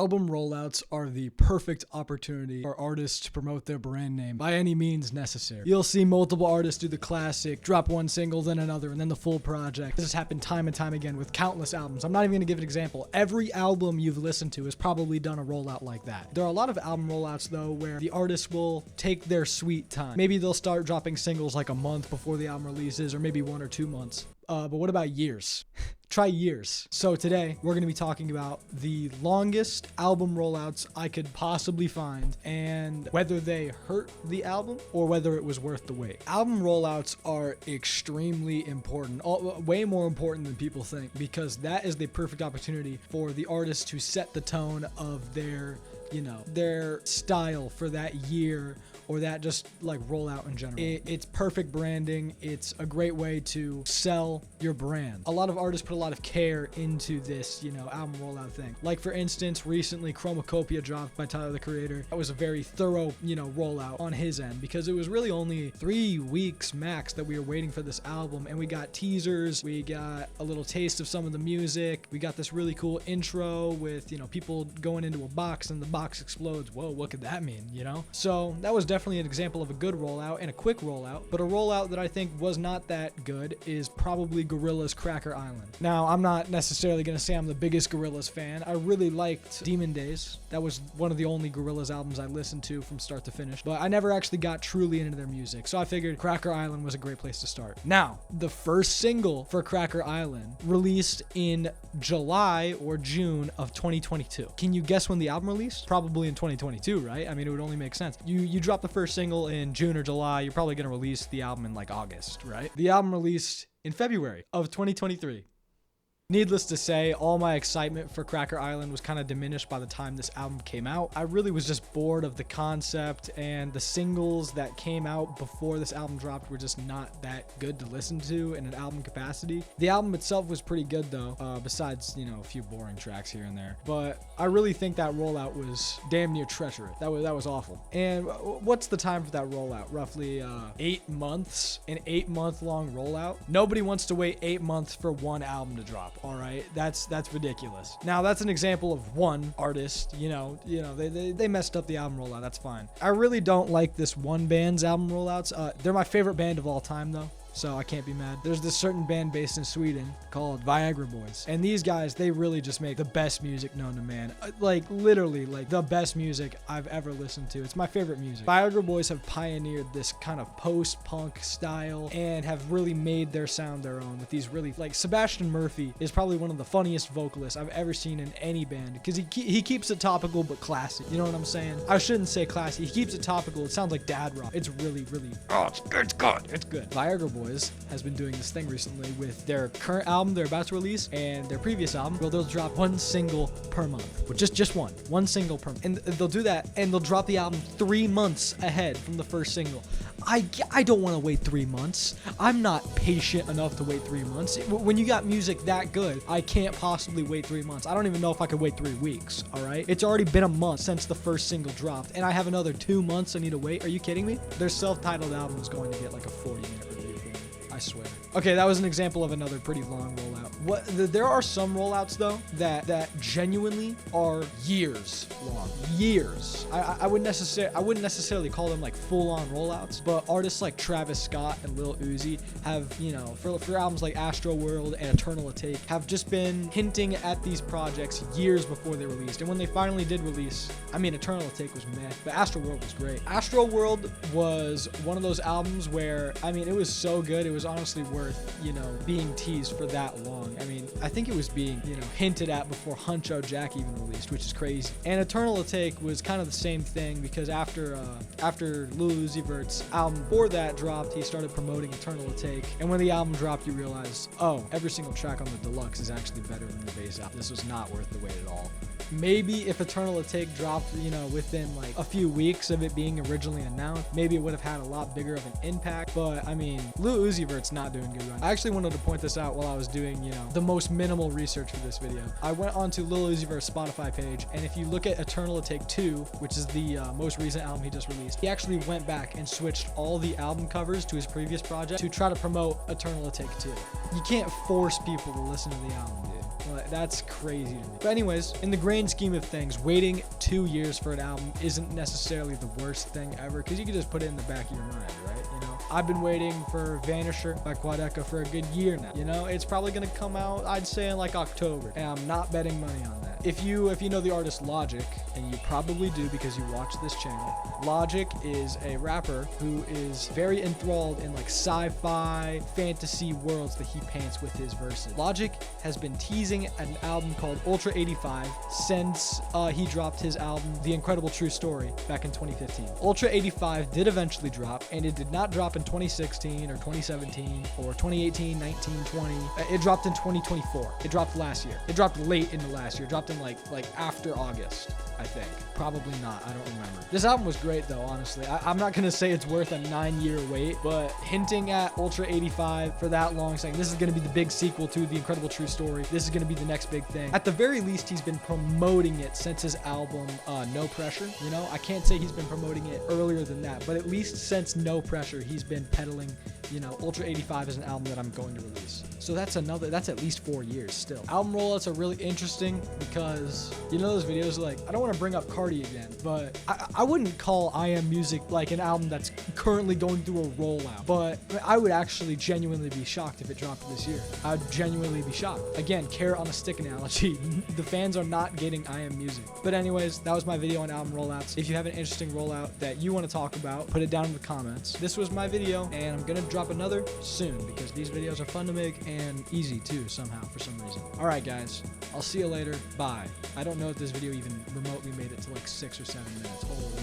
Album rollouts are the perfect opportunity for artists to promote their brand name by any means necessary. You'll see multiple artists do the classic, drop one single, then another, and then the full project. This has happened time and time again with countless albums. I'm not even going to give an example. Every album you've listened to has probably done a rollout like that. There are a lot of album rollouts, though, where the artist will take their sweet time. Maybe they'll start dropping singles like a month before the album releases, or maybe 1 or 2 months. But what about years? Try years. So today, we're going to be talking about the longest album rollouts I could possibly find and whether they hurt the album or whether it was worth the wait. Album rollouts are extremely important, way more important than people think, because that is the perfect opportunity for the artist to set the tone of their style for that year or that just like rollout in general. It's perfect branding. It's a great way to sell your brand. A lot of artists put a lot of care into this, album rollout thing. Like for instance, recently Chromacopia dropped by Tyler, the Creator. That was a very thorough, rollout on his end because it was really only 3 weeks max that we were waiting for this album, and we got teasers, we got a little taste of some of the music, we got this really cool intro with, people going into a box and the box explodes. Whoa, what could that mean, So that was definitely an example of a good rollout and a quick rollout, but a rollout that I think was not that good is probably Gorillaz' Cracker Island. Now, I'm not necessarily going to say I'm the biggest Gorillaz fan. I really liked Demon Days. That was one of the only Gorillaz albums I listened to from start to finish, but I never actually got truly into their music, so I figured Cracker Island was a great place to start. Now, the first single for Cracker Island released in July or June of 2022. Can you guess when the album released? Probably in 2022, right? I mean, it would only make sense. You drop the first single in June or July, you're probably going to release the album in like August, right? The album released in February of 2023. Needless to say, all my excitement for Cracker Island was kind of diminished by the time this album came out. I really was just bored of the concept, and the singles that came out before this album dropped were just not that good to listen to in an album capacity. The album itself was pretty good though, besides, a few boring tracks here and there. But I really think that rollout was damn near treacherous. That was awful. And what's the time for that rollout? Roughly 8 months, an 8-month long rollout. Nobody wants to wait 8 months for one album to drop. All right, that's ridiculous. Now that's an example of one artist, they messed up the album rollout. That's fine. I really don't like this one band's album rollouts. They're my favorite band of all time though, so I can't be mad. There's this certain band based in Sweden called Viagra Boys, and these guys, they really just make the best music known to man. Like literally, like the best music I've ever listened to. It's my favorite music. Viagra Boys have pioneered this kind of post-punk style and have really made their sound their own with these really, like Sebastian Murphy is probably one of the funniest vocalists I've ever seen in any band because he keeps it topical but classy. You know what I'm saying? I shouldn't say classy. He keeps it topical. It sounds like dad rock. It's really, it's good. Viagra Boys has been doing this thing recently with their current album they're about to release and their previous album. Well, they'll drop one single per month, but just one single per month, and they'll do that and they'll drop the album 3 months ahead from the first single. I don't want to wait 3 months. I'm not patient enough to wait 3 months. When you got music that good, I can't possibly wait 3 months. I don't even know if I could wait 3 weeks, all right? It's already been a month since the first single dropped, and I have another 2 months I need to wait. Are you kidding me? Their self-titled album is going to get like a 40-minute review from me. I swear. Okay, that was an example of another pretty long rollout. There are some rollouts though that genuinely are years long. Years. I wouldn't necessarily call them like full-on rollouts, but artists like Travis Scott and Lil Uzi have, for albums like Astro World and Eternal Atake have just been hinting at these projects years before they released. And when they finally did release, I mean, Eternal Atake was meh, but Astro World was great. Astro World was one of those albums where, I mean, it was so good, it was honestly worth, being teased for that long. I mean, I think it was being, hinted at before Huncho Jack even released, which is crazy. And Eternal Atake was kind of the same thing because after Lil Uzi Vert's album before that dropped, he started promoting Eternal Atake. And when the album dropped, you realize, oh, every single track on the deluxe is actually better than the base album. This was not worth the wait at all. Maybe if Eternal Atake dropped, within like a few weeks of it being originally announced, maybe it would have had a lot bigger of an impact. But I mean, Lil Uzi Vert's not doing good right now. I actually wanted to point this out while I was doing, the most minimal research for this video. I went onto Lil Uzi Vert's Spotify page, and if you look at Eternal Atake 2, which is the most recent album he just released, he actually went back and switched all the album covers to his previous project to try to promote Eternal Atake 2. You can't force people to listen to the album, dude. Like, that's crazy to me. But anyways, in the grand scheme of things, waiting 2 years for an album isn't necessarily the worst thing ever, because you can just put it in the back of your mind, right? You know, I've been waiting for Vanisher by Quad Echo for a good year now. You know, it's probably gonna come out, I'd say, in like October, and I'm not betting money on that. If you know the artist Logic, and you probably do because you watch this channel, Logic is a rapper who is very enthralled in like sci-fi, fantasy worlds that he paints with his verses. Logic has been teasing an album called Ultra 85 since he dropped his album The Incredible True Story back in 2015. Ultra 85 did eventually drop, and it did not drop in 2016 or 2017 or 2018, 19, 20. It dropped in 2024. It dropped last year. It dropped late in the last year. It dropped in like after August, I think. Probably not. I don't remember. This album was great though, honestly. I'm not gonna say it's worth a 9-year wait, but hinting at Ultra 85 for that long, saying this is gonna be the big sequel to The Incredible True Story. This is gonna be the next big thing. At the very least, he's been promoting it since his album No Pressure. You know, I can't say he's been promoting it earlier than that, but at least since No Pressure, he's been peddling, you know, Ultra 85 is an album that I'm going to release. So that's at least 4 years still. Album rollouts are really interesting because, you know, those videos like, I don't want to bring up Cardi again, but I wouldn't call I Am Music like an album that's currently going through a rollout, but I would actually genuinely be shocked if it dropped this year. I would genuinely be shocked. Again, carrot on a stick analogy. The fans are not getting I Am Music. But anyways, that was my video on album rollouts. If you have an interesting rollout that you want to talk about, put it down in the comments. This was my video, and I'm gonna drop another soon because these videos are fun to make and easy too somehow for some reason. All right, guys, I'll see you later. Bye. I don't know if this video even remotely made it to like 6 or 7 minutes. Holy.